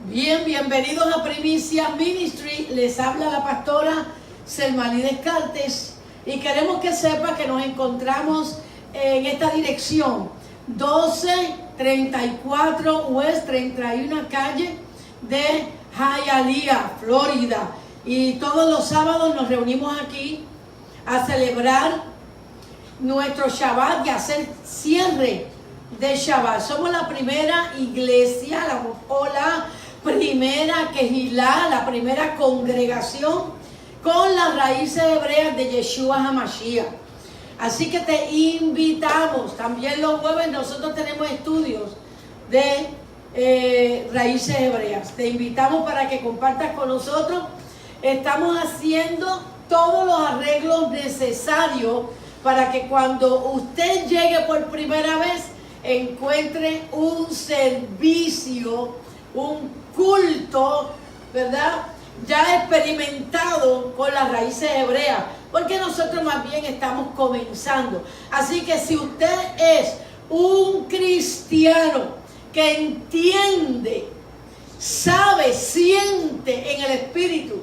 Bien, bienvenidos a Primicia Ministry. Les habla la pastora Selmani Descartes y queremos que sepa que nos encontramos en esta dirección 1234 West 31 calle de Hialeah, Florida, y todos los sábados nos reunimos aquí a celebrar nuestro Shabbat y a hacer cierre de Shabbat. Somos la primera iglesia, la primera Kehilá, la primera congregación con las raíces hebreas de Yeshua HaMashiach. Así que te invitamos. También los jueves nosotros tenemos estudios de raíces hebreas. Te invitamos para que compartas con nosotros. Estamos haciendo todos los arreglos necesarios para que cuando usted llegue por primera vez encuentre un servicio, un culto, ¿verdad?, ya experimentado con las raíces hebreas, porque nosotros más bien estamos comenzando. Así que si usted es un cristiano que entiende, sabe, siente en el espíritu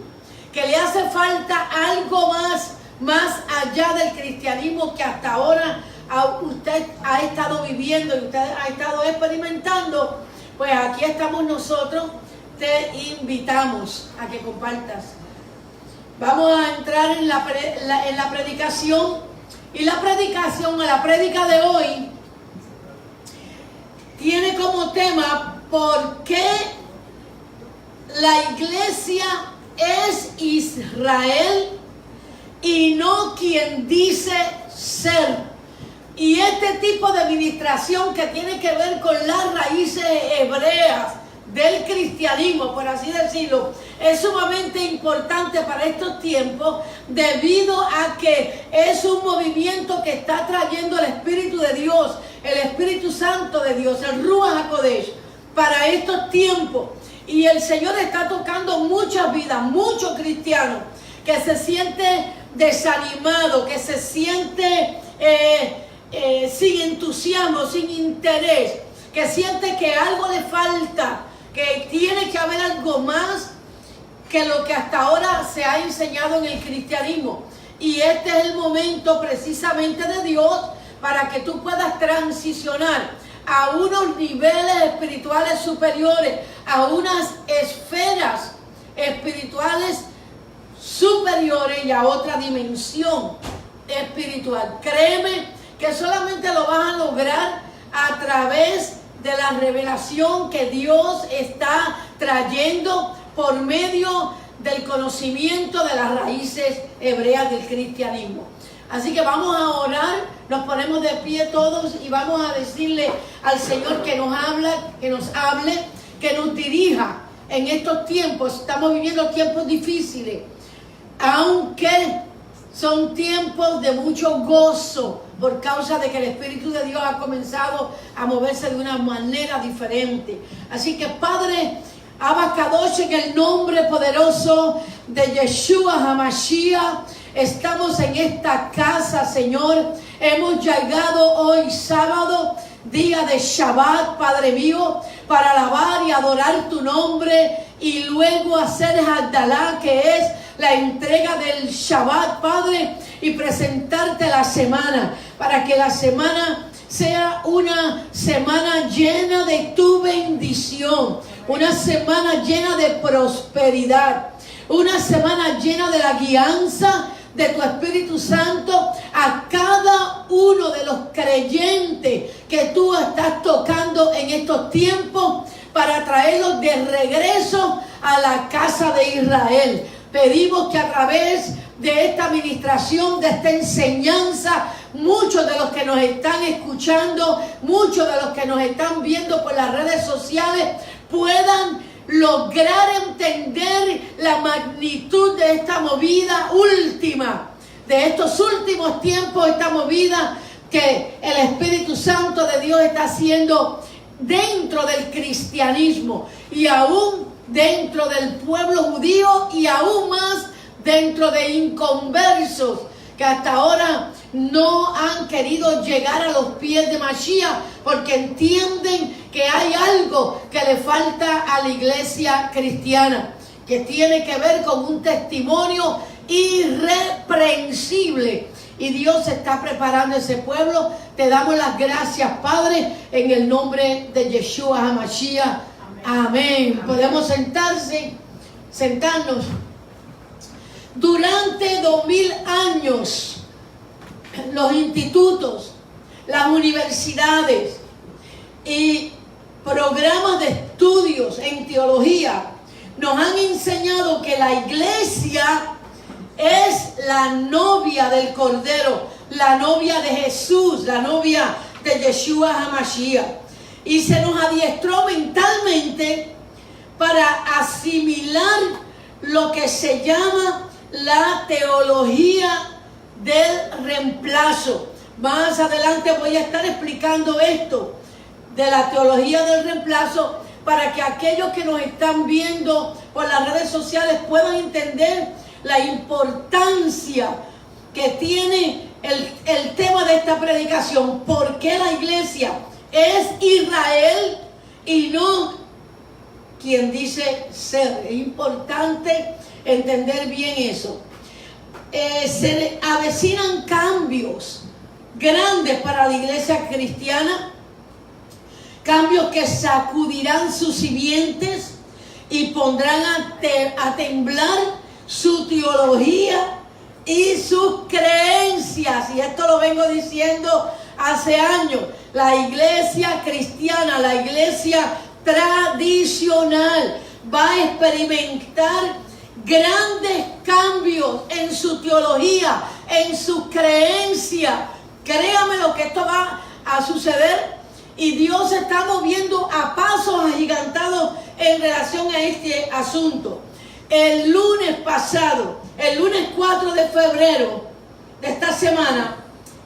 que le hace falta algo más allá del cristianismo que hasta ahora usted ha estado viviendo y usted ha estado experimentando, pues aquí estamos nosotros. Te invitamos a que compartas. Vamos a entrar en la predicación. Y la prédica de hoy tiene como tema: ¿por qué la iglesia es Israel y no quien dice ser? Y este tipo de administración que tiene que ver con las raíces hebreas del cristianismo, por así decirlo, es sumamente importante para estos tiempos, debido a que es un movimiento que está trayendo el Espíritu de Dios, el Espíritu Santo de Dios, el Ruach HaKodesh, para estos tiempos. Y el Señor está tocando muchas vidas, muchos cristianos que se sienten desanimados, que se sienten sin entusiasmo, sin interés, que siente que algo le falta, que tiene que haber algo más que lo que hasta ahora se ha enseñado en el cristianismo. Y este es el momento precisamente de Dios para que tú puedas transicionar a unos niveles espirituales superiores, a unas esferas espirituales superiores y a otra dimensión espiritual. Créeme que solamente lo vas a lograr a través de la revelación que Dios está trayendo por medio del conocimiento de las raíces hebreas del cristianismo. Así que vamos a orar, nos ponemos de pie todos y vamos a decirle al Señor que nos hable, que nos dirija en estos tiempos. Estamos viviendo tiempos difíciles, aunque son tiempos de mucho gozo, por causa de que el Espíritu de Dios ha comenzado a moverse de una manera diferente. Así que, Padre, Abba Kadosh, en el nombre poderoso de Yeshua HaMashiach, estamos en esta casa, Señor. Hemos llegado hoy sábado, día de Shabbat, Padre mío, para alabar y adorar tu nombre y luego hacer Havdalah, que es la entrega del Shabbat, Padre, y presentarte la semana, para que la semana sea una semana llena de tu bendición, una semana llena de prosperidad, una semana llena de la guianza de tu Espíritu Santo a cada uno de los creyentes que tú estás tocando en estos tiempos, para traerlos de regreso a la casa de Israel. Pedimos que a través de esta administración, de esta enseñanza, muchos de los que nos están escuchando, muchos de los que nos están viendo por las redes sociales, puedan lograr entender la magnitud de esta movida última, de estos últimos tiempos, esta movida que el Espíritu Santo de Dios está haciendo dentro del cristianismo y aún dentro del pueblo judío y aún más dentro de inconversos que hasta ahora no han querido llegar a los pies de Mashiach porque entienden que hay algo que le falta a la iglesia cristiana, que tiene que ver con un testimonio irreprensible. Y Dios está preparando ese pueblo. Te damos las gracias, Padre, en el nombre de Yeshua HaMashiach. Amén. Podemos sentarnos. Durante 2000 años, los institutos, las universidades y programas de estudios en teología nos han enseñado que la iglesia es la novia del Cordero, la novia de Jesús, la novia de Yeshua HaMashiach. Y se nos adiestró mentalmente para asimilar lo que se llama la teología del reemplazo. Más adelante voy a estar explicando esto de la teología del reemplazo para que aquellos que nos están viendo por las redes sociales puedan entender la importancia que tiene el tema de esta predicación. ¿Por qué la iglesia es Israel y no quien dice ser? Es importante entender bien eso. Se avecinan cambios grandes para la iglesia cristiana, cambios que sacudirán sus simientes y pondrán a temblar su teología y sus creencias. Y esto lo vengo diciendo hace años. La iglesia cristiana, la iglesia tradicional, va a experimentar grandes cambios en su teología, en su creencia. Créame lo que esto va a suceder. Y Dios se está moviendo a pasos agigantados en relación a este asunto. El lunes pasado, el lunes 4 de febrero de esta semana,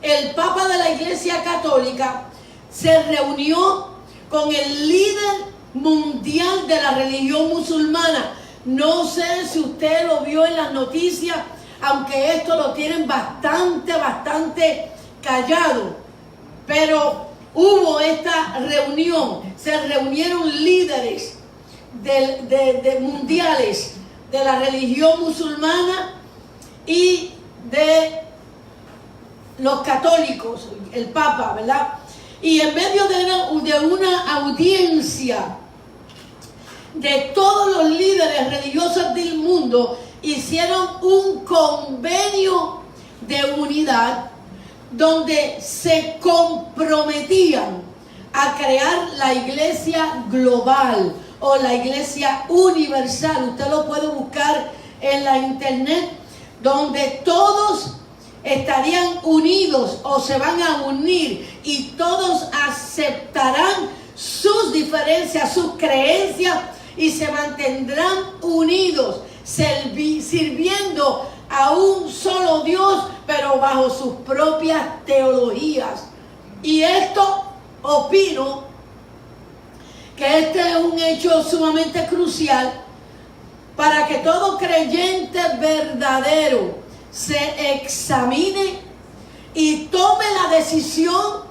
el Papa de la Iglesia Católica se reunió con el líder mundial de la religión musulmana. No sé si usted lo vio en las noticias, aunque esto lo tienen bastante callado, pero hubo esta reunión. Se reunieron líderes mundiales de la religión musulmana y de los católicos, el Papa, ¿verdad? Y en medio de una audiencia de todos los líderes religiosos del mundo, hicieron un convenio de unidad donde se comprometían a crear la iglesia global o la iglesia universal. Usted lo puede buscar en la internet, donde todos estarían unidos o se van a unir y todos aceptarán sus diferencias, sus creencias y se mantendrán unidos, sirviendo a un solo Dios, pero bajo sus propias teologías. Y esto, opino que este es un hecho sumamente crucial para que todo creyente verdadero se examine y tome la decisión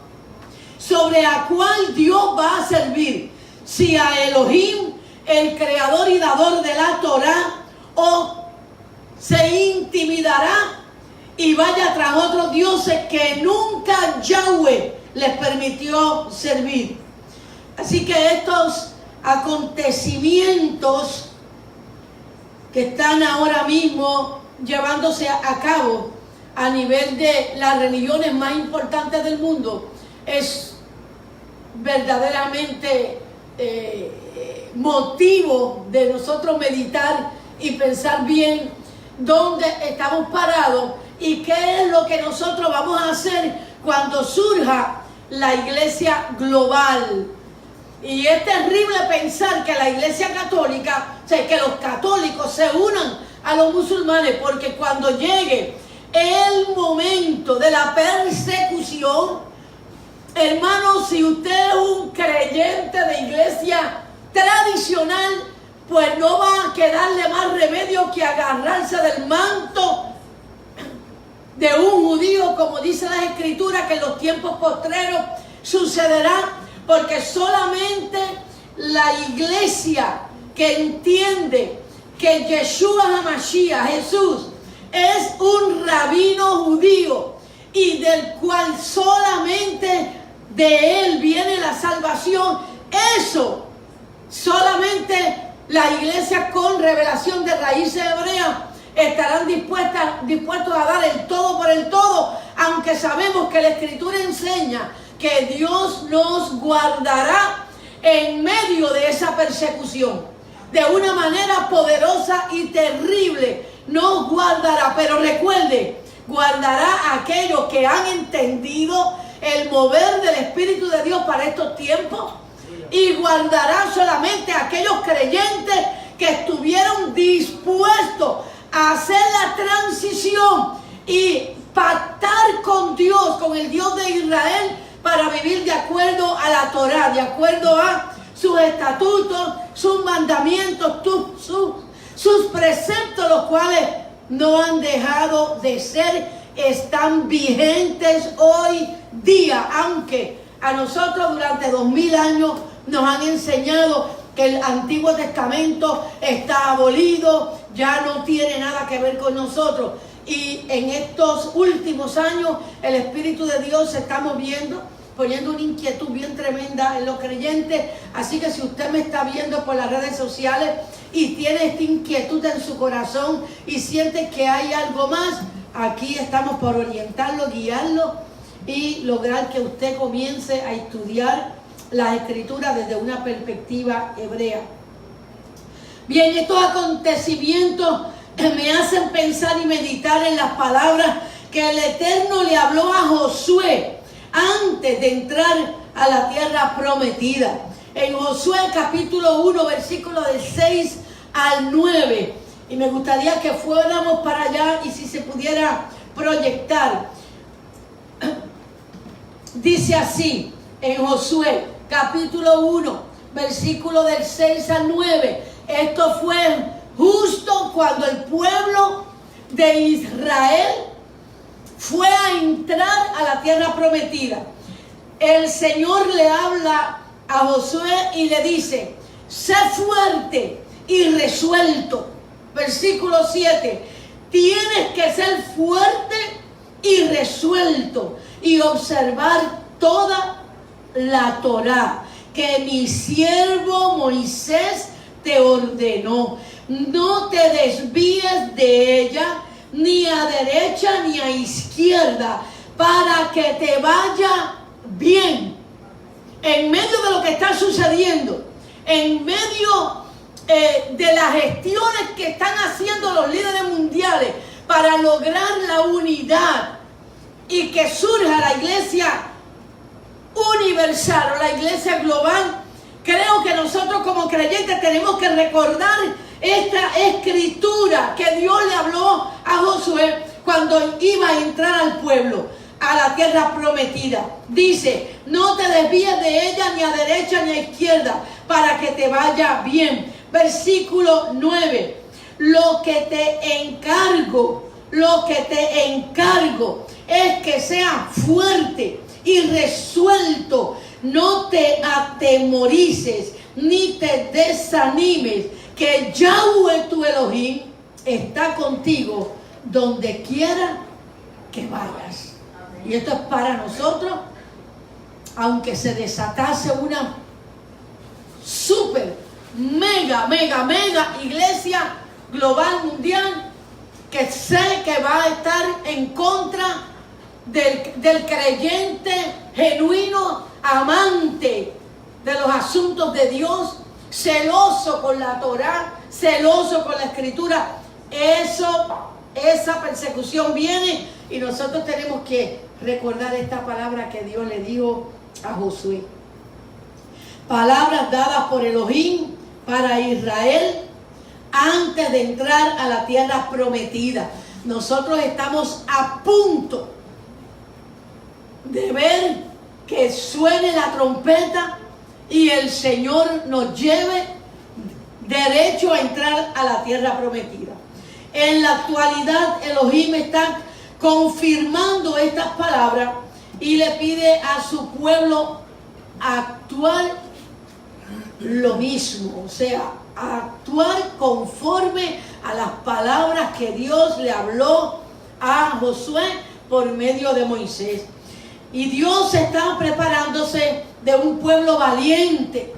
sobre a cuál Dios va a servir. Si a Elohim, el creador y dador de la Torá, o se intimidará y vaya tras otros dioses que nunca Yahweh les permitió servir. Así que estos acontecimientos que están ahora mismo llevándose a cabo a nivel de las religiones más importantes del mundo es verdaderamente motivo de nosotros meditar y pensar bien dónde estamos parados y qué es lo que nosotros vamos a hacer cuando surja la iglesia global. Y es terrible pensar que la iglesia católica, o sea, que los católicos se unan a los musulmanes, porque cuando llegue el momento de la persecución, hermano, si usted es un creyente de iglesia tradicional, pues no va a quedarle más remedio que agarrarse del manto de un judío, como dice la Escritura, que en los tiempos postreros sucederá, porque solamente la iglesia que entiende que Yeshua HaMashiach, Jesús, es un rabino judío y del cual solamente de él viene la salvación, eso solamente la iglesia con revelación de raíces hebreas estarán dispuestos a dar el todo por el todo, aunque sabemos que la Escritura enseña que Dios nos guardará en medio de esa persecución. De una manera poderosa y terrible nos guardará, pero recuerde, guardará a aquellos que han entendido el mover del Espíritu de Dios para estos tiempos, y guardará solamente a aquellos creyentes que estuvieron dispuestos a hacer la transición y pactar con Dios, con el Dios de Israel, para vivir de acuerdo a la Torá, de acuerdo a sus estatutos, sus mandamientos, sus preceptos, los cuales no han dejado de ser, están vigentes hoy día, aunque a nosotros durante 2000 años nos han enseñado que el Antiguo Testamento está abolido, ya no tiene nada que ver con nosotros. Y en estos últimos años el Espíritu de Dios se está moviendo, poniendo una inquietud bien tremenda en los creyentes. Así que si usted me está viendo por las redes sociales y tiene esta inquietud en su corazón y siente que hay algo más, aquí estamos por orientarlo, guiarlo y lograr que usted comience a estudiar las Escrituras desde una perspectiva hebrea. Bien, estos acontecimientos me hacen pensar y meditar en las palabras que el Eterno le habló a Josué antes de entrar a la tierra prometida. En Josué capítulo 1, versículos del 6 al 9. Y me gustaría que fuéramos para allá y si se pudiera proyectar. Dice así en Josué capítulo 1, versículo del 6 al 9. Esto fue justo cuando el pueblo de Israel fue a entrar a la tierra prometida. El Señor le habla a Josué y le dice: sé fuerte y resuelto. Versículo 7. Tienes que ser fuerte y resuelto y observar toda la Torá que mi siervo Moisés te ordenó. No te desvíes de ella, ni a derecha ni a izquierda, para que te vaya bien. En medio de lo que está sucediendo, en medio de las gestiones que están haciendo los líderes mundiales para lograr la unidad y que surja la iglesia universal o la iglesia global, creo que nosotros como creyentes tenemos que recordar esta escritura que Dios le habló a Josué cuando iba a entrar al pueblo a la tierra prometida. Dice: no te desvíes de ella ni a derecha ni a izquierda, para que te vaya bien. Versículo 9. Lo que te encargo es que seas fuerte y resuelto. No te atemorices ni te desanimes, que Yahweh tu Elohim está contigo donde quiera que vayas. Y esto es para nosotros, aunque se desatase una super, mega iglesia global mundial, que sé que va a estar en contra del creyente genuino, amante de los asuntos de Dios, celoso con la Torá, celoso con la Escritura. Esa persecución viene y nosotros tenemos que recordar esta palabra que Dios le dijo a Josué. Palabras dadas por Elohim para Israel antes de entrar a la tierra prometida. Nosotros estamos a punto de ver que suene la trompeta y el Señor nos lleve derecho a entrar a la tierra prometida. En la actualidad, Elohim está confirmando estas palabras, y le pide a su pueblo actuar lo mismo, o sea, actuar conforme a las palabras que Dios le habló a Josué por medio de Moisés. Y Dios está preparándose de un pueblo valiente,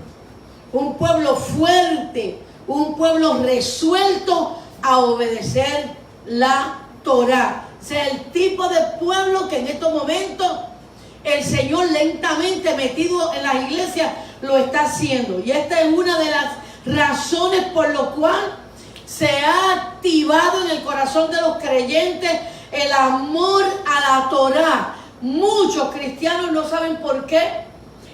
un pueblo fuerte, un pueblo resuelto a obedecer la Torá. O sea, el tipo de pueblo que en estos momentos el Señor lentamente metido en las iglesias lo está haciendo. Y esta es una de las razones por lo cual se ha activado en el corazón de los creyentes el amor a la Torá. Muchos cristianos no saben por qué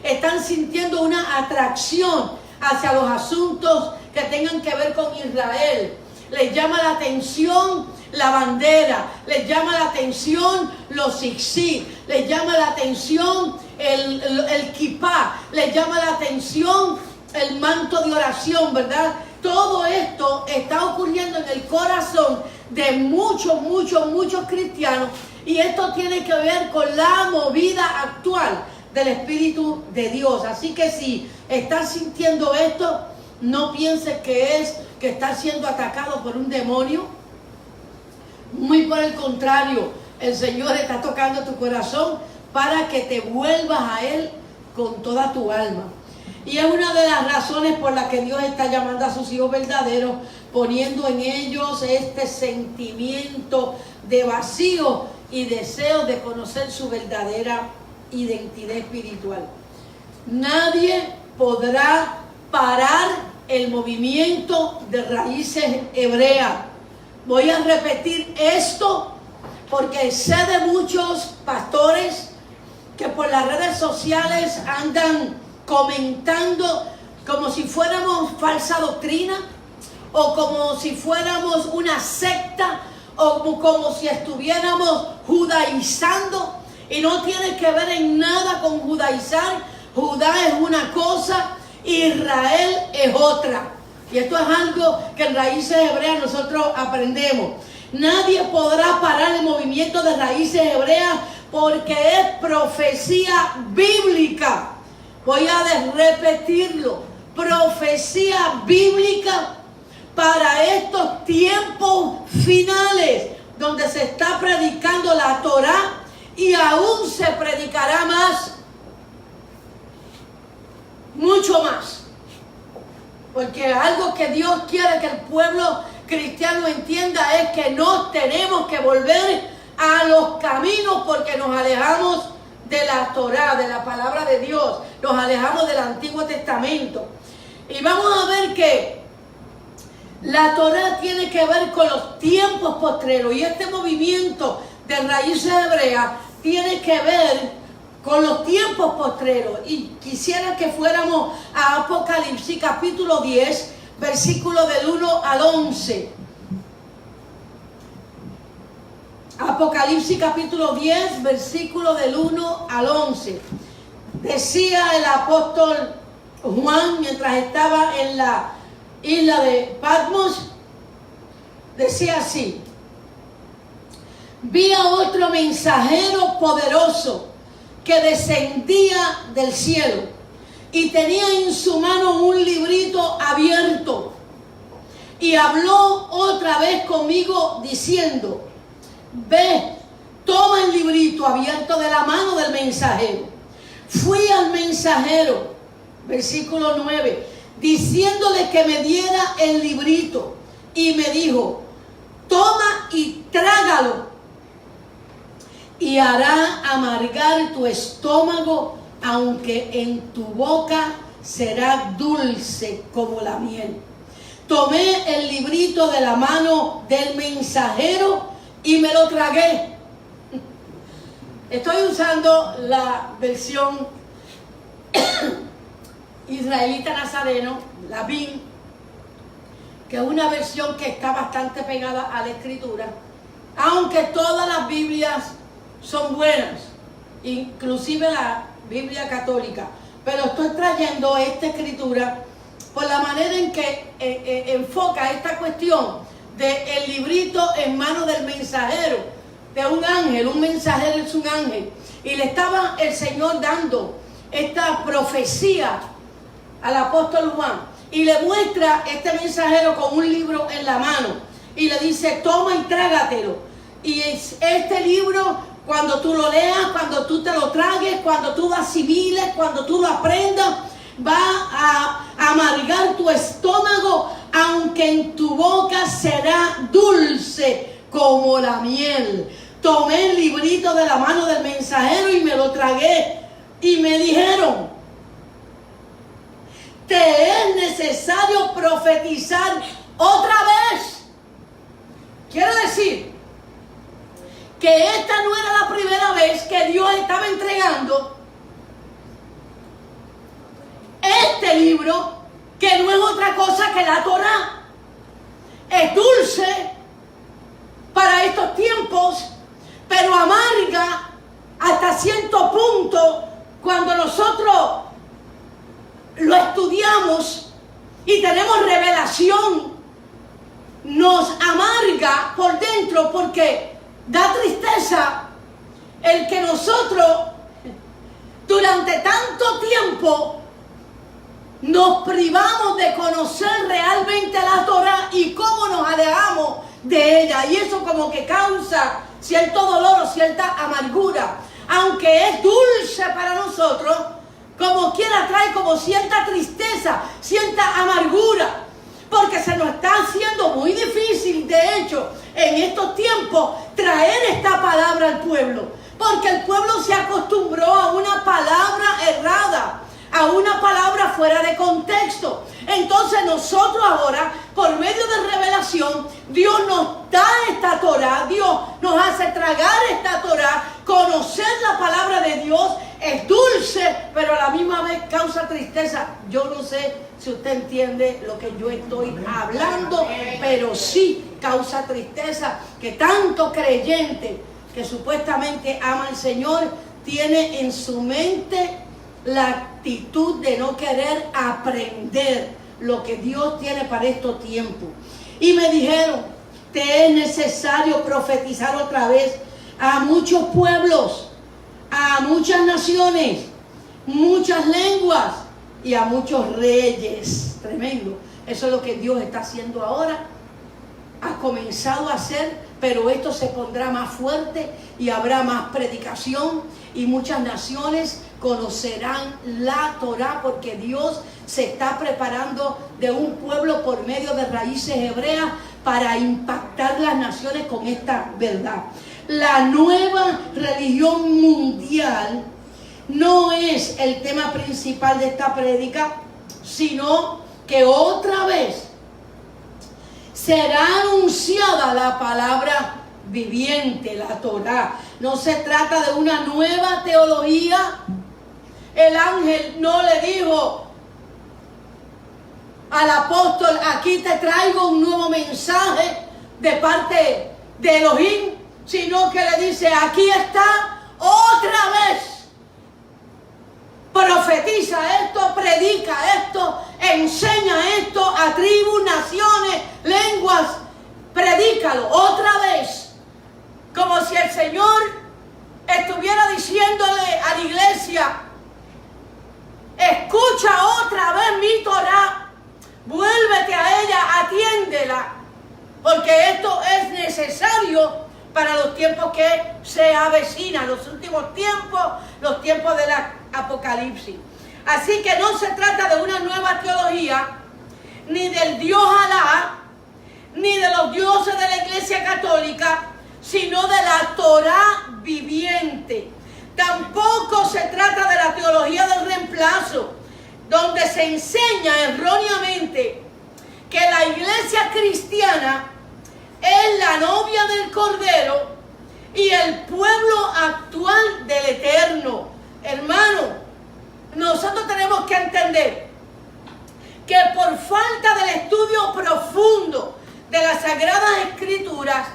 están sintiendo una atracción hacia los asuntos que tengan que ver con Israel. Les llama la atención la bandera, les llama la atención los zigzag, les llama la atención el kipá, les llama la atención el manto de oración, ¿verdad? Todo esto está ocurriendo en el corazón de muchos cristianos, y esto tiene que ver con la movida actual del Espíritu de Dios. Así que si estás sintiendo esto, no pienses que estás siendo atacado por un demonio. Muy por el contrario, el Señor está tocando tu corazón para que te vuelvas a Él con toda tu alma. Y es una de las razones por las que Dios está llamando a sus hijos verdaderos, poniendo en ellos este sentimiento de vacío y deseo de conocer su verdadera identidad espiritual. Nadie podrá parar el movimiento de raíces hebreas. Voy a repetir esto porque sé de muchos pastores que por las redes sociales andan comentando como si fuéramos falsa doctrina, o como si fuéramos una secta, o como si estuviéramos judaizando, y no tiene que ver en nada con judaizar. Judá es una cosa, Israel es otra. Y esto es algo que en Raíces Hebreas nosotros aprendemos. Nadie podrá parar el movimiento de Raíces Hebreas porque es profecía bíblica. Voy a repetirlo. Profecía bíblica para estos tiempos finales, donde se está predicando la Torá y aún se predicará más. Mucho más. Porque algo que Dios quiere que el pueblo cristiano entienda es que no tenemos que volver a los caminos porque nos alejamos de la Torá, de la palabra de Dios, nos alejamos del Antiguo Testamento. Y vamos a ver que la Torá tiene que ver con los tiempos postreros, y este movimiento de Raíces Hebreas tiene que ver con los tiempos postreros. Y quisiera que fuéramos a Apocalipsis capítulo 10, versículo del 1 al 11. Apocalipsis capítulo 10, versículo del 1 al 11. Decía el apóstol Juan mientras estaba en la isla de Patmos, decía así: vi a otro mensajero poderoso que descendía del cielo y tenía en su mano un librito abierto, y habló otra vez conmigo diciendo: ve, toma el librito abierto de la mano del mensajero. Fui al mensajero, versículo 9, diciéndole que me diera el librito, y me dijo: toma y trágalo, y hará amargar tu estómago, aunque en tu boca será dulce como la miel. Tomé el librito de la mano del mensajero y me lo tragué. Estoy usando la versión israelita nazareno, la BIN, que es una versión que está bastante pegada a la escritura, aunque todas las Biblias son buenas, inclusive la Biblia católica, pero estoy trayendo esta escritura por la manera en que enfoca esta cuestión del librito en manos del mensajero, de un ángel, un mensajero es un ángel, y le estaba el Señor dando esta profecía al apóstol Juan, y le muestra este mensajero con un libro en la mano, y le dice, toma y trágatelo, y este libro, cuando tú lo leas, cuando tú te lo tragues, cuando tú lo asimiles, cuando tú lo aprendas, va a amargar tu estómago, aunque en tu boca será dulce como la miel. Tomé el librito de la mano del mensajero y me lo tragué. Y me dijeron, te es necesario profetizar otra vez. Quiere decir que esta no era la primera vez que Dios estaba entregando este libro, que no es otra cosa que la Torá. Es dulce para estos tiempos, pero amarga hasta cierto punto cuando nosotros lo estudiamos y tenemos revelación. Nos amarga por dentro porque da tristeza el que nosotros durante tanto tiempo nos privamos de conocer realmente la Torá y cómo nos alejamos de ella, y eso como que causa cierto dolor o cierta amargura. Aunque es dulce para nosotros, como quiera trae como cierta tristeza, cierta amargura, porque se nos está haciendo muy difícil, de hecho, en estos tiempos, traer esta palabra al pueblo, porque el pueblo se acostumbró a una palabra errada, a una palabra fuera de contexto. Entonces nosotros ahora, por medio de revelación, Dios nos da esta Torá, Dios nos hace tragar esta Torá, conocer la palabra de Dios. Es dulce, pero a la misma vez causa tristeza. Yo no sé si usted entiende lo que yo estoy hablando, pero sí causa tristeza que tanto creyente que supuestamente ama al Señor tiene en su mente la actitud de no querer aprender lo que Dios tiene para estos tiempos. Y me dijeron, te es necesario profetizar otra vez a muchos pueblos, a muchas naciones, muchas lenguas y a muchos reyes. Tremendo. Eso es lo que Dios está haciendo ahora. Ha comenzado a hacer, pero esto se pondrá más fuerte y habrá más predicación y muchas naciones conocerán la Torá, porque Dios se está preparando de un pueblo por medio de raíces hebreas para impactar las naciones con esta verdad. La nueva religión mundial no es el tema principal de esta prédica, sino que otra vez será anunciada la palabra viviente, la Torá. No se trata de una nueva teología. El ángel no le dijo al apóstol, aquí te traigo un nuevo mensaje de parte de Elohim, sino que le dice, aquí está otra vez. Profetiza esto, predica esto, enseña esto a tribus, naciones, lenguas, predícalo otra vez. Como si el Señor estuviera diciéndole a la iglesia, escucha otra vez mi Torá, vuélvete a ella, atiéndela, porque esto es necesario para los tiempos que se avecinan, los últimos tiempos, los tiempos del Apocalipsis. Así que no se trata de una nueva teología, ni del Dios Alá, ni de los dioses de la Iglesia Católica, sino de la Torá viviente. Tampoco se trata de la teología del reemplazo, donde se enseña erróneamente que la iglesia cristiana es la novia del Cordero y el pueblo actual del Eterno. Hermano, nosotros tenemos que entender que por falta del estudio profundo de las Sagradas Escrituras,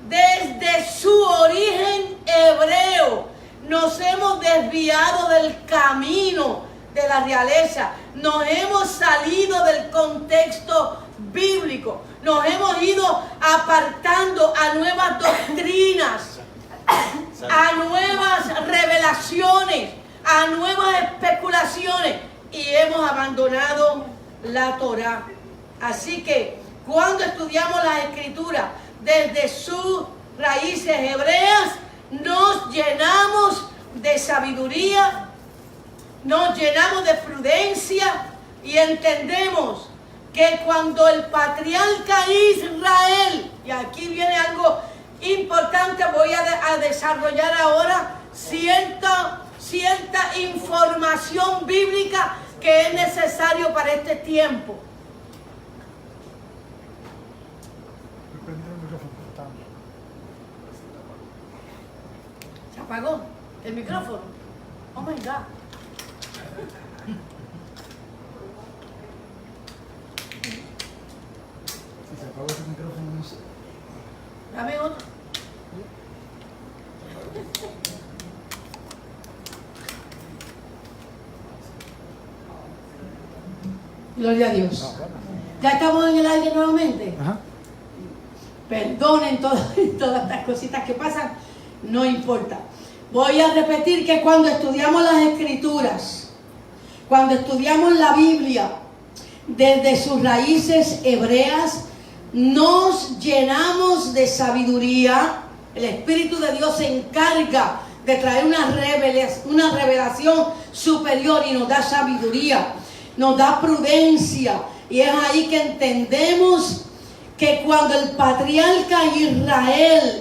desde su origen hebreo, nos hemos desviado del camino de la realeza, nos hemos salido del contexto bíblico, nos hemos ido apartando a nuevas doctrinas a nuevas revelaciones, a nuevas especulaciones y hemos abandonado la Torá. Así que cuando estudiamos las Escrituras desde sus raíces hebreas, nos llenamos de sabiduría, nos llenamos de prudencia y entendemos que cuando el patriarca Israel, y aquí viene algo importante, voy a desarrollar ahora cierta información bíblica que es necesario para este tiempo. Se apagó el micrófono. Oh my God. Si se apagó ese micrófono, no sé. Dame otro. Gloria a Dios. Ya estamos en el aire nuevamente. Ajá. Perdonen todas estas cositas que pasan, no importa. Voy a repetir que cuando estudiamos las Escrituras, cuando estudiamos la Biblia desde sus raíces hebreas, nos llenamos de sabiduría. El Espíritu de Dios se encarga de traer una revelación superior y nos da sabiduría, nos da prudencia. Y es ahí que entendemos que cuando el patriarca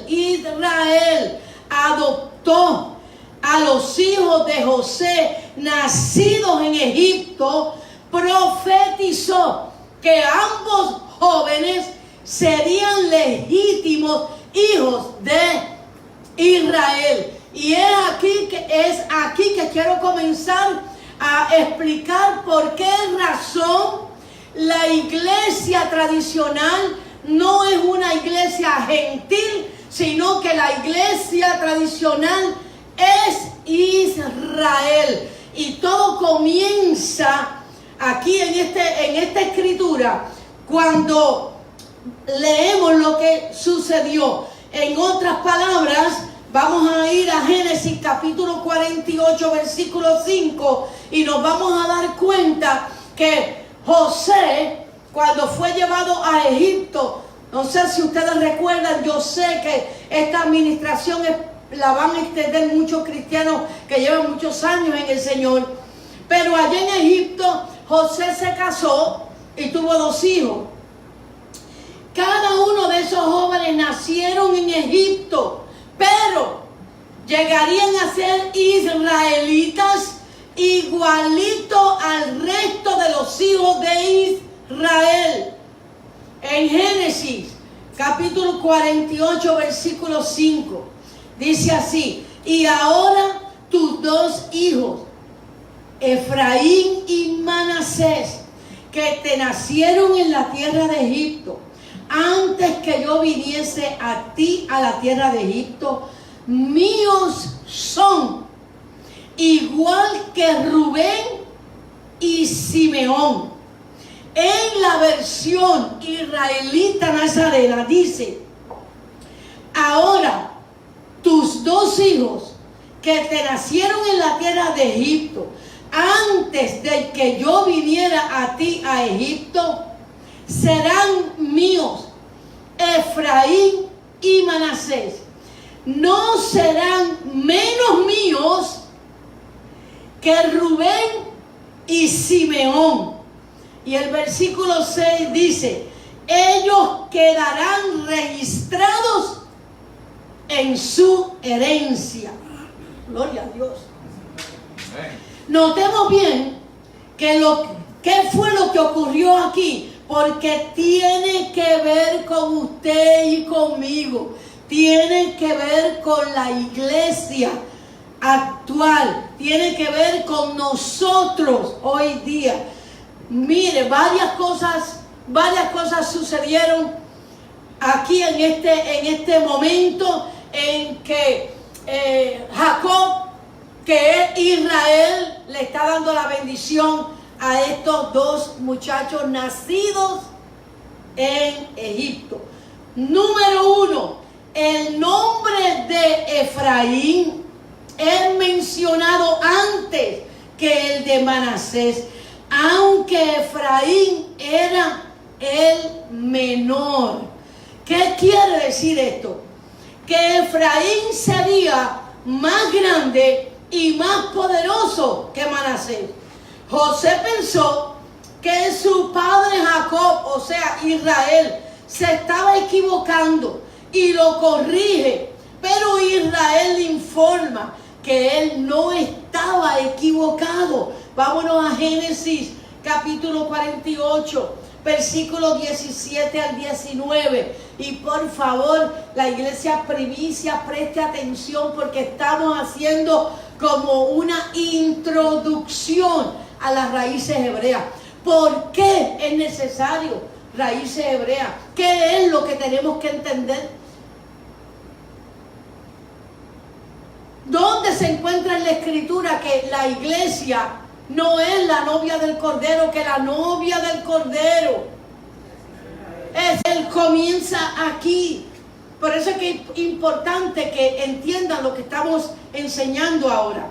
Israel adoptó a los hijos de José nacidos en Egipto, profetizó que ambos jóvenes serían legítimos hijos de Israel. Y es aquí que quiero comenzar a explicar por qué razón la iglesia tradicional no es una iglesia gentil, sino que la iglesia tradicional es Israel. Y todo comienza aquí en esta escritura cuando leemos lo que sucedió. En otras palabras, vamos a ir a Génesis capítulo 48, versículo 5, y nos vamos a dar cuenta que José, cuando fue llevado a Egipto, no sé si ustedes recuerdan, yo sé que esta administración la van a extender muchos cristianos que llevan muchos años en el Señor, pero allá en Egipto José se casó y tuvo 2 hijos. Cada uno de esos jóvenes nacieron en Egipto, pero llegarían a ser israelitas igualito al resto de los hijos de Israel. En Génesis capítulo 48 versículo 5 dice así: y ahora tus 2 hijos, Efraín y Manasés, que te nacieron en la tierra de Egipto, antes que yo viniese a ti a la tierra de Egipto, míos son, igual que Rubén y Simeón. En la versión israelita nazarena dice: ahora tus 2 hijos que te nacieron en la tierra de Egipto, antes de que yo viniera a ti a Egipto, serán míos, Efraín y Manasés. No serán menos míos que Rubén y Simeón. Y el versículo 6 dice: ellos quedarán registrados en su herencia. Gloria a Dios. Notemos bien que ¿qué fue lo que ocurrió aquí? Porque tiene que ver con usted y conmigo. Tiene que ver con la iglesia actual. Tiene que ver con nosotros hoy día. Mire, varias cosas sucedieron aquí en este momento en que Jacob, que es Israel, le está dando la bendición a estos 2 muchachos nacidos en Egipto. Número 1, el nombre de Efraín es mencionado antes que el de Manasés, aunque Efraín era el menor. ¿Qué quiere decir esto? Que Efraín sería más grande y más poderoso que Manasés. José pensó que su padre Jacob, o sea Israel, se estaba equivocando y lo corrige, pero Israel le informa que él no estaba equivocado. Vámonos a Génesis capítulo 48, versículos 17 al 19. Y por favor, la iglesia Primicia, preste atención porque estamos haciendo como una introducción a las raíces hebreas. ¿Por qué es necesario raíces hebreas? ¿Qué es lo que tenemos que entender? ¿Dónde se encuentra en la Escritura que la iglesia no es la novia del Cordero, que la novia del Cordero él comienza aquí? Por eso es que es importante que entiendan lo que estamos enseñando ahora.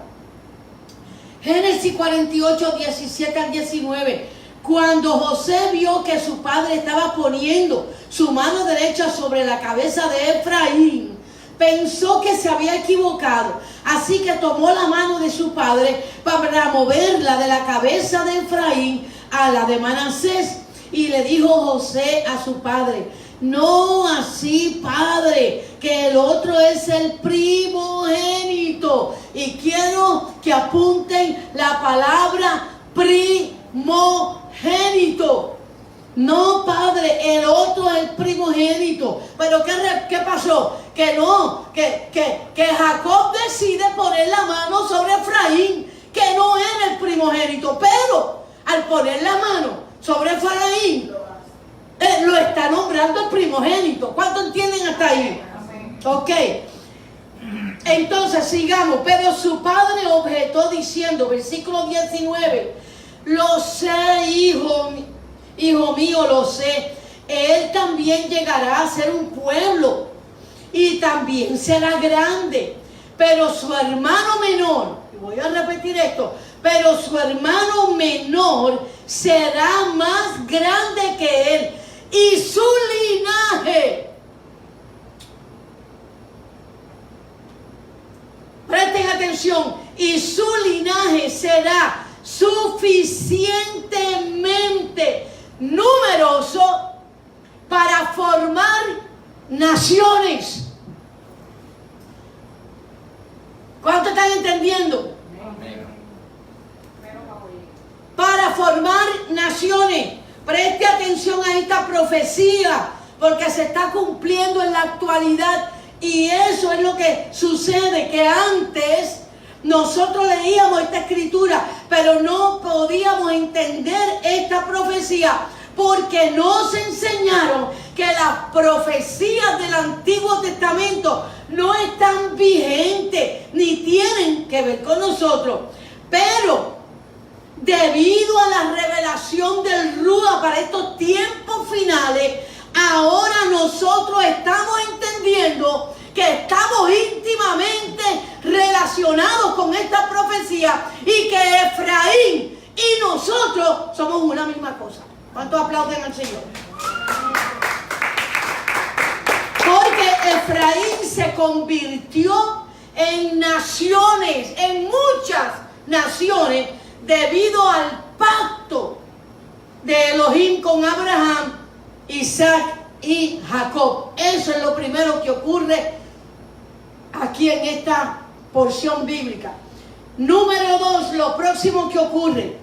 Génesis 48, 17 al 19. Cuando José vio que su padre estaba poniendo su mano derecha sobre la cabeza de Efraín, pensó que se había equivocado. Así que tomó la mano de su padre para moverla de la cabeza de Efraín a la de Manasés. Y le dijo José a su padre: no así, padre, que el otro es el primogénito. Y quiero que apunten la palabra primogénito. No, padre, el otro es el primogénito. Pero ¿qué pasó? Que no, que Jacob decide poner la mano sobre Efraín, que no era el primogénito. Pero al poner la mano sobre Efraín, lo está nombrando el primogénito. ¿Cuánto entienden hasta ahí? Ok. Entonces sigamos. Pero su padre objetó diciendo, versículo 19: lo sé, hijo mío, lo sé. Él también llegará a ser un pueblo y también será grande. Pero su hermano menor, y voy a repetir esto, pero su hermano menor será más grande que él, y su linaje, presten atención, y su linaje será suficientemente numeroso para formar naciones. ¿Cuánto están entendiendo? Para formar naciones. Preste atención a esta profecía, porque se está cumpliendo en la actualidad. Y eso es lo que sucede, que antes nosotros leíamos esta escritura, pero no podíamos entender esta profecía, porque nos enseñaron que las profecías del Antiguo Testamento no están vigentes, ni tienen que ver con nosotros. Pero debido a la revelación del Rúa para estos tiempos finales, ahora nosotros estamos entendiendo que estamos íntimamente relacionados con esta profecía y que Efraín y nosotros somos una misma cosa. ¿Cuántos aplauden al Señor? Porque Efraín se convirtió en naciones, en muchas naciones, debido al pacto de Elohim con Abraham, Isaac y Jacob. Eso es lo primero que ocurre aquí en esta porción bíblica. Número 2, lo próximo que ocurre.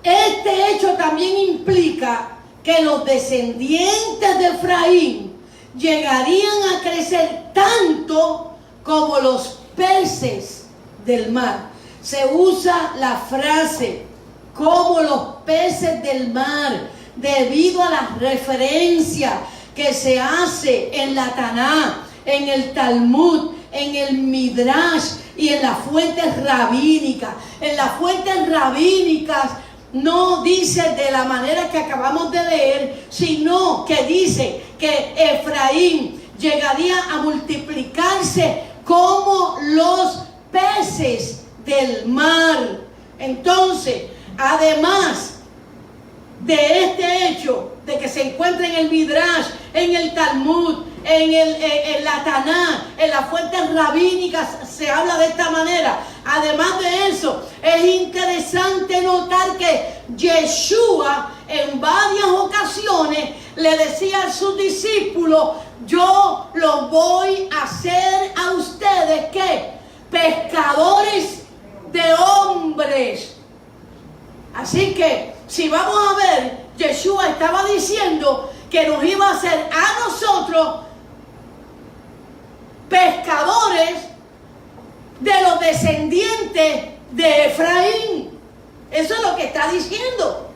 Este hecho también implica que los descendientes de Efraín llegarían a crecer tanto como los peces del mar. Se usa la frase como los peces del mar debido a la referencia que se hace en la Taná, en el Talmud, en el Midrash y en las fuentes rabínicas. En las fuentes rabínicas no dice de la manera que acabamos de leer, sino que dice que Efraín llegaría a multiplicarse como los peces del mar. Entonces, además de este hecho, de que se encuentra en el Midrash, en el Talmud, en la Taná, en las fuentes rabínicas, se habla de esta manera. Además de eso, es interesante notar que Yeshua en varias ocasiones le decía a sus discípulos: yo los voy a hacer a ustedes, ¿qué? Pescadores de hombres. Así que, si vamos a ver, Yeshua estaba diciendo que nos iba a hacer a nosotros pescadores de los descendientes de Efraín. Eso es lo que está diciendo.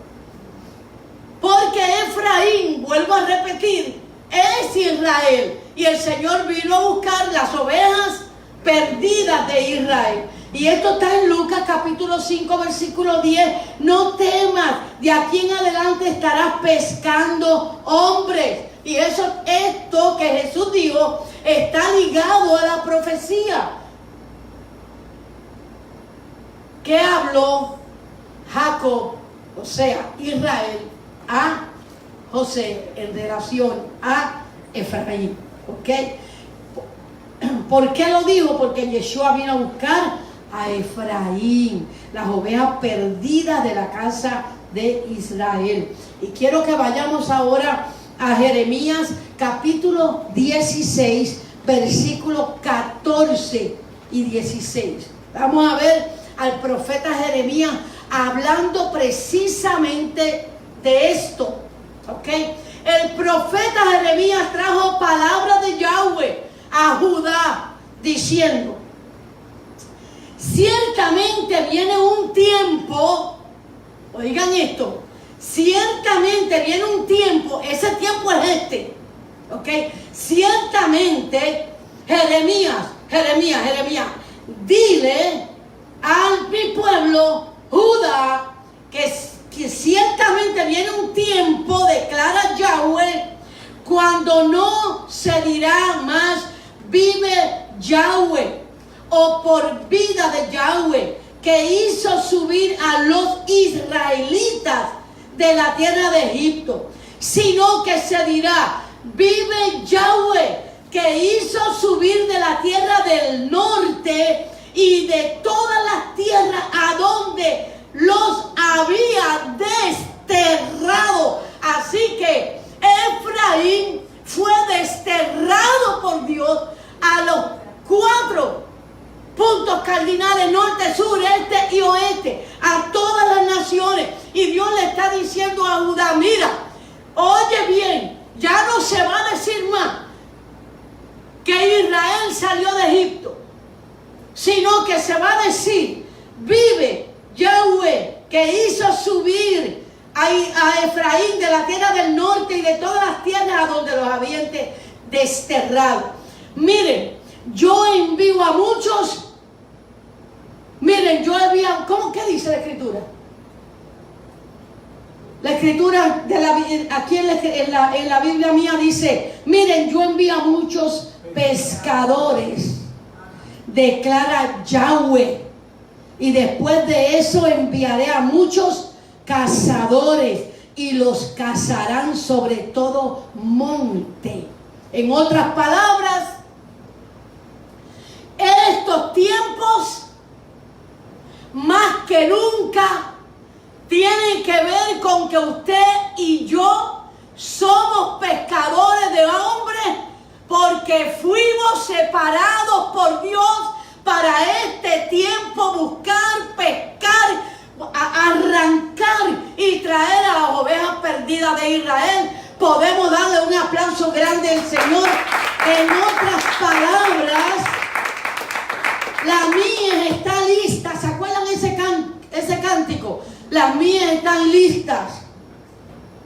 Porque Efraín, vuelvo a repetir, es Israel. Y el Señor vino a buscar las ovejas perdidas de Israel. Y esto está en Lucas capítulo 5 versículo 10. No temas, de aquí en adelante estarás pescando hombres. Y esto que Jesús dijo está ligado a la profecía que habló Jacob, o sea, Israel, a José en relación a Efraín. ¿Ok? ¿Por qué lo dijo? Porque Yeshua vino a buscar a Efraín, las ovejas perdidas de la casa de Israel. Y quiero que vayamos ahora a Jeremías capítulo 16, versículos 14 y 16. Vamos a ver al profeta Jeremías hablando precisamente de esto. ¿Ok? El profeta Jeremías trajo palabras de Yahweh a Judá diciendo: ciertamente viene un tiempo, oigan esto, ciertamente viene un tiempo, ese tiempo es este, ¿ok? Ciertamente, Jeremías, dile a mi pueblo, Judá, que ciertamente viene un tiempo, declara Yahweh, cuando no se dirá más, vive Yahweh, o por vida de Yahweh, que hizo subir a los israelitas de la tierra de Egipto, sino que se dirá, vive Yahweh, que hizo subir de la tierra del norte y de todas las tierras a donde los había desterrado. Así que Efraín fue desterrado por Dios a los 4 puntos cardinales: norte, sur, este y oeste, a todas las naciones. Y Dios le está diciendo a Judá: mira, oye bien, ya no se va a decir más que Israel salió de Egipto, sino que se va a decir, vive Yahweh, que hizo subir a Efraín de la tierra del norte y de todas las tierras a donde los habían desterrado. Miren, yo envío a muchos. Miren, yo envío, ¿qué dice la Escritura? La Escritura aquí en la Biblia mía dice: miren, yo envío a muchos pescadores, declara Yahweh, y después de eso enviaré a muchos cazadores, y los cazarán sobre todo monte. En otras palabras, en estos tiempos, más que nunca, tienen que ver con que usted y yo somos pescadores de hombres, porque fuimos separados por Dios para este tiempo, buscar, pescar, arrancar y traer a las ovejas perdidas de Israel. Podemos darle un aplauso grande al Señor. En otras palabras, las mías están listas. ¿Se acuerdan ese cántico? Las mías están listas.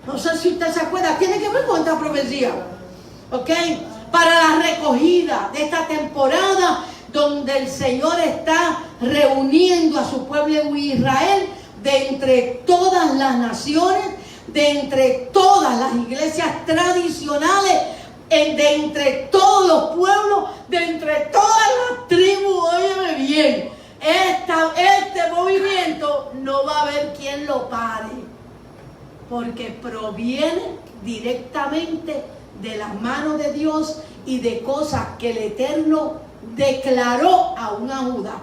No sé si usted se acuerda. Tiene que ver con esta profecía, ¿ok? Para la recogida de esta temporada, donde el Señor está reuniendo a su pueblo Israel, de entre todas las naciones, de entre todas las iglesias tradicionales, de entre todos los pueblos, de entre todas las tribus. Óyeme bien, este movimiento no va a haber quien lo pare, porque proviene directamente de la mano de Dios y de cosas que el Eterno declaró a una Judá.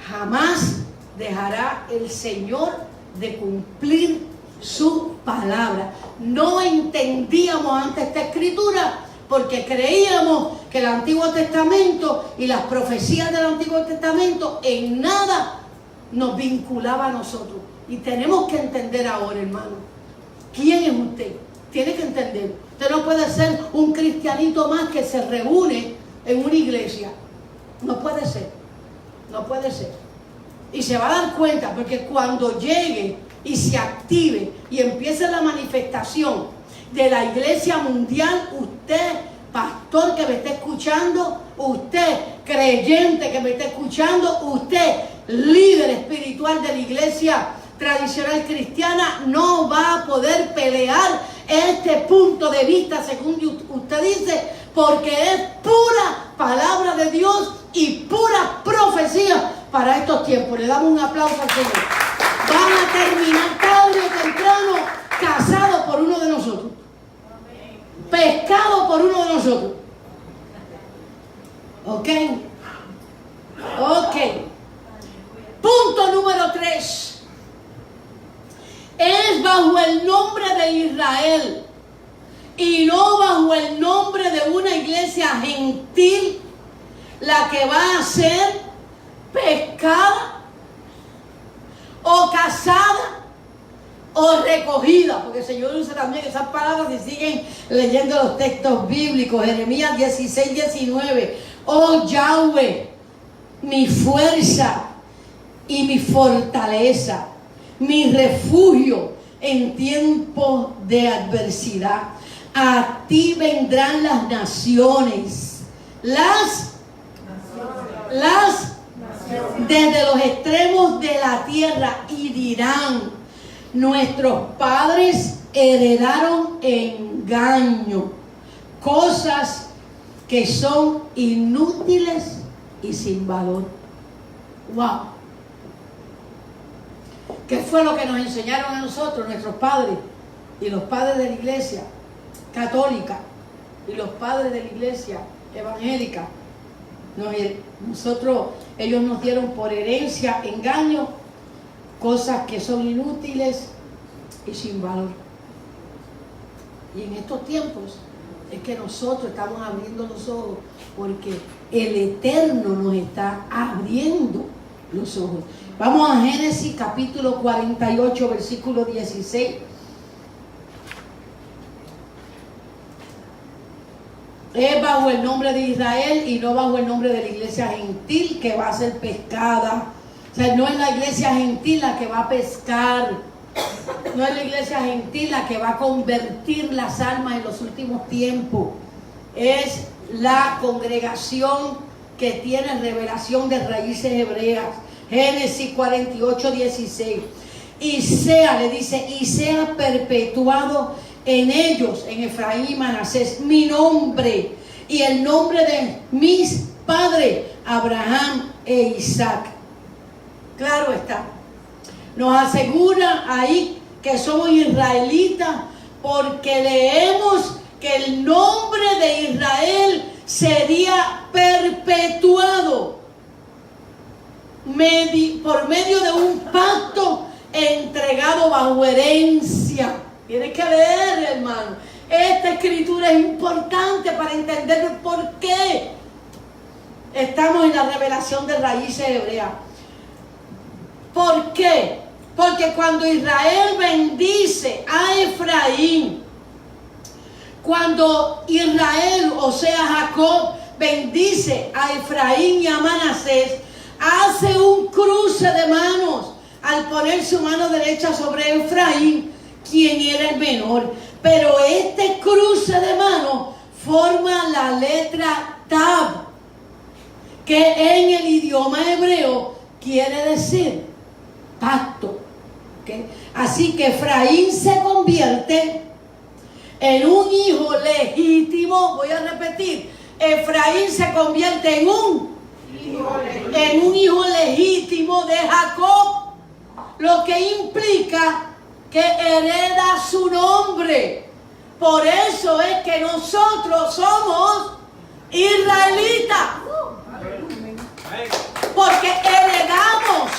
Jamás dejará el Señor de cumplir su palabra. No entendíamos antes esta escritura porque creíamos que el Antiguo Testamento y las profecías del Antiguo Testamento en nada nos vinculaba a nosotros. Y tenemos que entender ahora, hermano, ¿quién es usted? Tiene que entender. Usted no puede ser un cristianito más que se reúne en una iglesia. No puede ser. No puede ser. Y se va a dar cuenta, porque cuando llegue y se active y empiece la manifestación de la iglesia mundial, usted, pastor que me está escuchando, usted, creyente que me está escuchando, usted, líder espiritual de la iglesia tradicional cristiana, no va a poder pelear este punto de vista según usted dice, porque es pura palabra de Dios y pura profecía para estos tiempos. Le damos un aplauso al Señor. Van a terminar tarde o temprano casados por uno de nosotros, pescados por uno de nosotros. ¿Ok? Ok. Punto número 3. Es bajo el nombre de Israel y no bajo el nombre de una iglesia gentil la que va a ser pescada o casada o recogida, porque el Señor usa también esas palabras si siguen leyendo los textos bíblicos. Jeremías 16:19. Oh Yahweh, mi fuerza y mi fortaleza, mi refugio en tiempos de adversidad. A ti vendrán las naciones, desde los extremos de la tierra, y dirán: nuestros padres heredaron engaño, cosas que son inútiles y sin valor. Wow. ¿Qué fue lo que nos enseñaron a nosotros, nuestros padres y los padres de la iglesia católica y los padres de la iglesia evangélica? Ellos nos dieron por herencia engaño, cosas que son inútiles y sin valor. Y en estos tiempos es que nosotros estamos abriendo los ojos, porque el Eterno nos está abriendo los ojos. Vamos a Génesis capítulo 48, versículo 16. Es bajo el nombre de Israel y no bajo el nombre de la iglesia gentil que va a ser pescada. O sea, no es la iglesia gentil la que va a pescar. No es la iglesia gentil la que va a convertir las almas en los últimos tiempos. Es la congregación que tiene revelación de raíces hebreas. Génesis 48, 16. Y sea, le dice, y sea perpetuado en ellos, en Efraín y Manasés, mi nombre y el nombre de mis padres, Abraham e Isaac. Claro está. Nos asegura ahí que somos israelitas, porque leemos que el nombre de Israel sería perpetuado por medio de un pacto entregado bajo herencia. Tienes que leer, hermano. Esta escritura es importante para entender por qué estamos en la revelación de raíces hebreas. ¿Por qué? Porque cuando Israel bendice a Efraín, cuando Israel, o sea Jacob, bendice a Efraín y a Manasés, hace un cruce de manos al poner su mano derecha sobre Efraín, quien era el menor. Pero este cruce de manos forma la letra Tab, que en el idioma hebreo quiere decir pacto. ¿Okay? Así que Efraín se convierte en un hijo legítimo. Voy a repetir, Efraín se convierte en un hijo legítimo de Jacob, lo que implica que hereda su nombre. Por eso es que nosotros somos israelitas, porque heredamos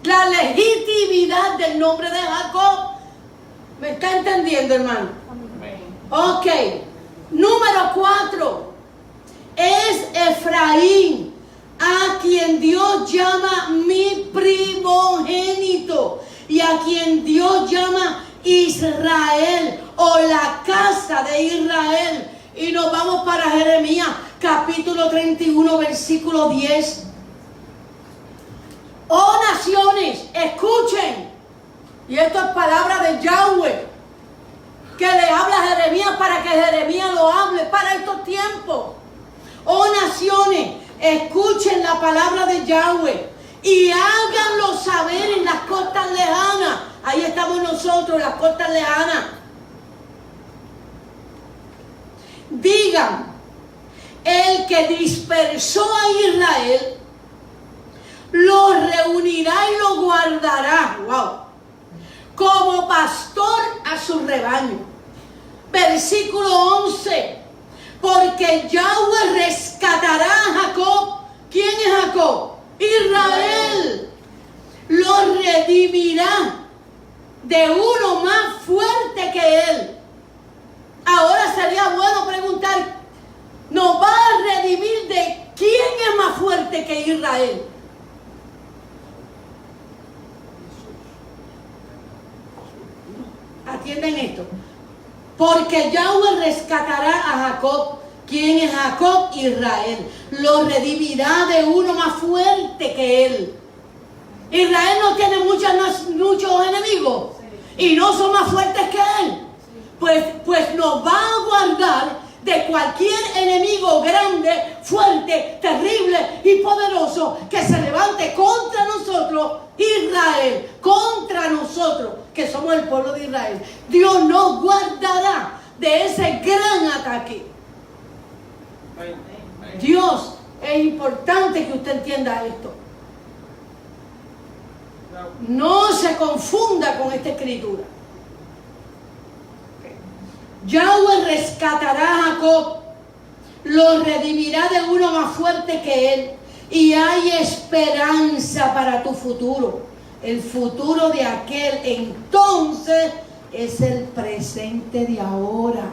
la legitimidad del nombre de Jacob. ¿Me está entendiendo, hermano? Ok. Número 4 es Efraín, a quien Dios llama mi primogénito y a quien Dios llama Israel o la casa de Israel. Y nos vamos para Jeremías capítulo 31 versículo 10. Oh naciones, escuchen. Y esto es palabra de Yahweh, que le habla a Jeremías para que Jeremías lo hable para estos tiempos. Oh naciones, escuchen la palabra de Yahweh y háganlo saber en las costas lejanas. Ahí estamos nosotros, en las costas lejanas. Digan, el que dispersó a Israel lo reunirá y lo guardará. Wow. Como pastor a su rebaño. Versículo 11. Porque Yahweh rescatará a Jacob. ¿Quién es Jacob? Israel. Lo redimirá de uno más fuerte que él. Ahora sería bueno preguntar, ¿nos va a redimir de quién es más fuerte que Israel? Atienden esto. Porque Yahweh rescatará a Jacob. ¿Quién es Jacob? Israel. Lo redimirá de uno más fuerte que él. Israel no tiene muchos enemigos y no son más fuertes que él. Pues nos va a guardar de cualquier enemigo grande, fuerte, terrible y poderoso que se levante contra nosotros, Israel, contra nosotros, que somos el pueblo de Israel. Dios nos guardará de ese gran ataque. Dios, es importante que usted entienda esto. No se confunda con esta escritura. Yahweh rescatará a Jacob, lo redimirá de uno más fuerte que él, y hay esperanza para tu futuro. El futuro de aquel entonces es el presente de ahora.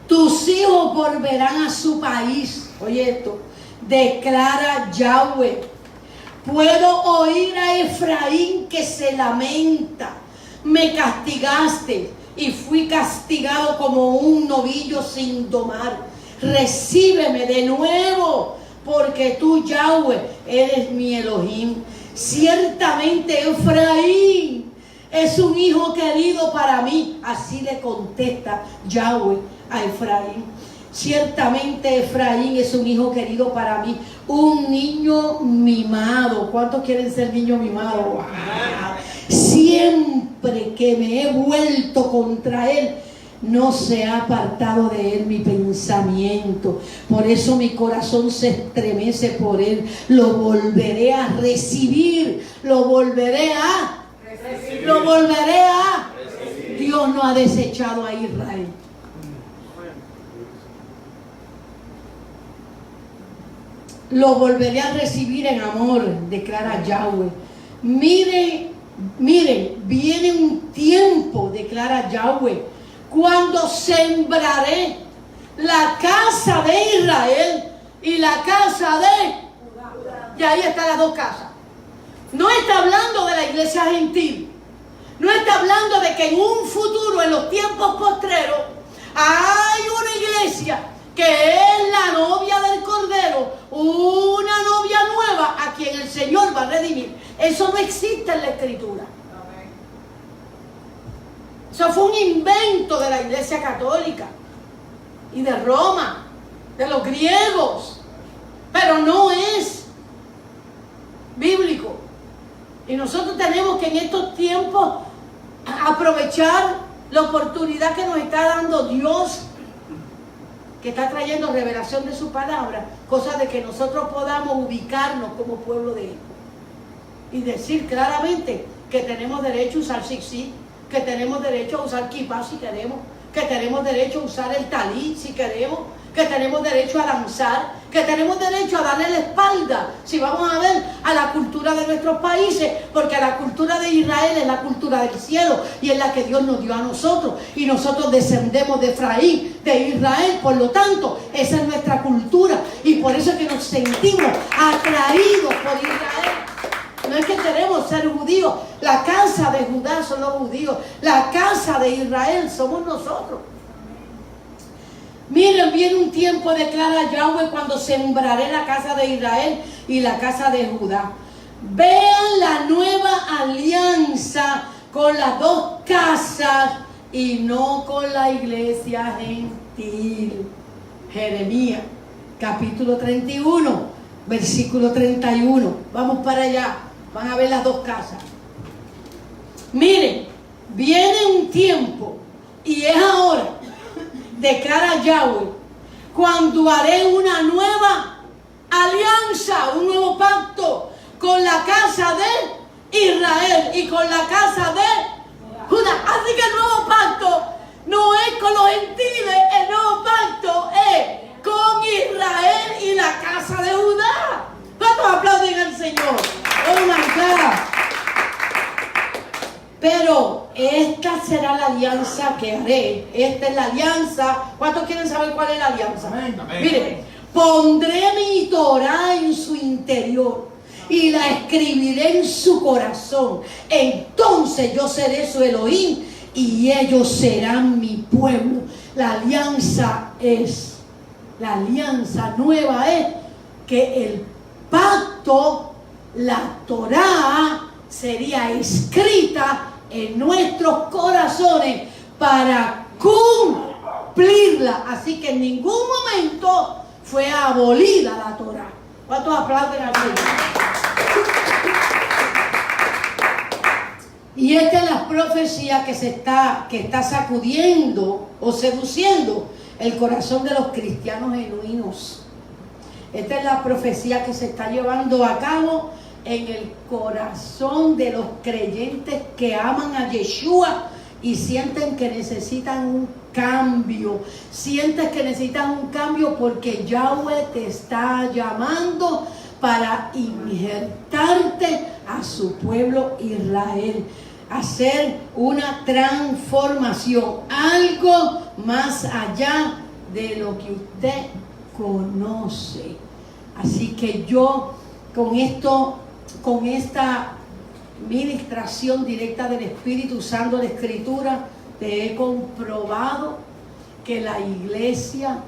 Tus hijos volverán a su país. Oye esto, declara Yahweh. Puedo oír a Efraín que se lamenta. Me castigaste y fui castigado como un novillo sin domar. Recíbeme de nuevo, porque tú, Yahweh, eres mi Elohim. Ciertamente Efraín es un hijo querido para mí. Así le contesta Yahweh a Efraín. Ciertamente Efraín es un hijo querido para mí, un niño mimado. ¿Cuántos quieren ser niños mimados? ¡Wow! Siempre que me he vuelto contra él, no se ha apartado de él mi pensamiento. Por eso mi corazón se estremece por él. Lo volveré a recibir. Dios no ha desechado a Israel. Lo volveré a recibir en amor, declara Yahweh. Miren, viene un tiempo, declara Yahweh, cuando sembraré la casa de Israel y la casa de Judá. Y ahí están las dos casas. No está hablando de la iglesia gentil. No está hablando de que en un futuro, en los tiempos postreros, hay una iglesia que es la novia del Cordero, una novia nueva a quien el Señor va a redimir. Eso no existe en la Escritura. Eso fue un invento de la Iglesia Católica y de Roma. de los griegos, pero no es bíblico. Y nosotros tenemos que en estos tiempos aprovechar la oportunidad que nos está dando Dios, que está trayendo revelación de su palabra, cosa de que nosotros podamos ubicarnos como pueblo de Él y decir claramente que tenemos derecho a usar zigzag, que tenemos derecho a usar kippah si queremos, que tenemos derecho a usar el talí si queremos, que tenemos derecho a danzar, que tenemos derecho a darle la espalda, si vamos a ver, a la cultura de nuestros países, porque la cultura de Israel es la cultura del cielo y es la que Dios nos dio a nosotros, y nosotros descendemos de Efraín, de Israel, por lo tanto, esa es nuestra cultura, y por eso es que nos sentimos atraídos por Israel. No es que queremos ser judíos, la casa de Judá son los judíos, la casa de Israel somos nosotros. Miren, viene un tiempo, declara Yahweh, cuando sembraré la casa de Israel y la casa de Judá. Vean la nueva alianza con las dos casas y no con la iglesia gentil. Jeremías, capítulo 31, versículo 31. Vamos para allá, van a ver las dos casas. Miren, viene un tiempo, y es ahora, declara Yahweh, cuando haré una nueva alianza, un nuevo pacto con la casa de Israel y con la casa de Judá. Así que el nuevo pacto no es con los gentiles, el nuevo pacto es con Israel y la casa de Judá. ¿Cuántos aplauden al Señor? Oh my God. Pero esta será la alianza que haré. Esta es la alianza. ¿Cuántos quieren saber cuál es la alianza? Amén. Miren, pondré mi Torah en su interior y la escribiré en su corazón. Entonces yo seré su Elohim y ellos serán mi pueblo. La alianza nueva es que el pacto, la Torah, sería escrita en nuestros corazones para cumplirla. Así que en ningún momento fue abolida la Torah. ¿Cuántos aplauden al Señor? Y esta es la profecía que está sacudiendo o seduciendo el corazón de los cristianos genuinos. Esta es la profecía que se está llevando a cabo en el corazón de los creyentes que aman a Yeshua y sienten que necesitan un cambio. Sientes que necesitan un cambio porque Yahweh te está llamando para injertarte a su pueblo Israel, hacer una transformación, algo más allá de lo que usted conoce. Así que yo con esta ministración directa del Espíritu, usando la Escritura, te he comprobado que la iglesia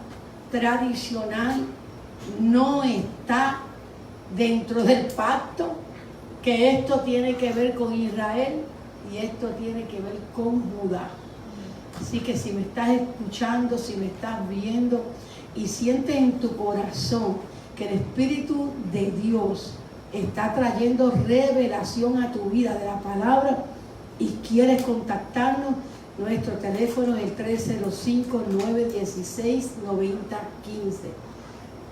tradicional no está dentro del pacto, que esto tiene que ver con Israel y esto tiene que ver con Judá. Así que si me estás escuchando, si me estás viendo y sientes en tu corazón que el Espíritu de Dios está trayendo revelación a tu vida de la palabra y quieres contactarnos, nuestro teléfono es el 305-916-9015.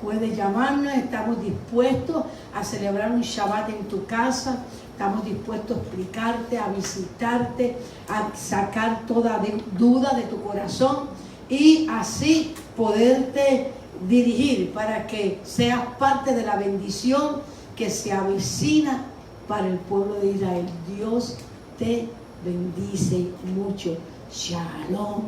Puedes llamarnos, estamos dispuestos a celebrar un Shabbat en tu casa, estamos dispuestos a explicarte, a visitarte, a sacar toda duda de tu corazón y así poderte dirigir para que seas parte de la bendición que se avecina para el pueblo de Israel. Dios te bendice mucho. Shalom.